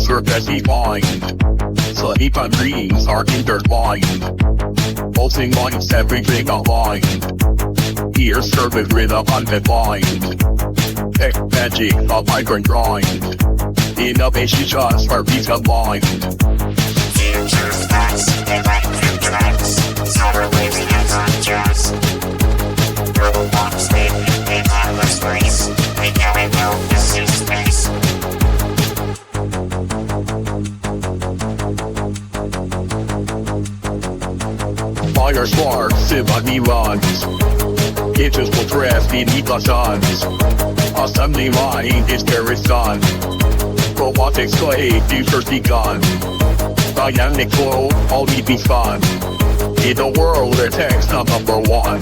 surface defined. Sleep and dreams are intertwined. Pulsing lines, everything aligned. Here served with rhythm undefined. Tech magic, a migrant grind. Innovation just for peace of mind. Future's thoughts, electric tracks. Solar waves and on jazz. Global walk sleep, a timeless race. We carry wellness in space. Fire sparks, symphony runs. Edges will dress beneath the suns. Assembly line is terror's done. Robotics slave, future's begun. Dynamic flow, all need be fun. In the world, where tech's not number one.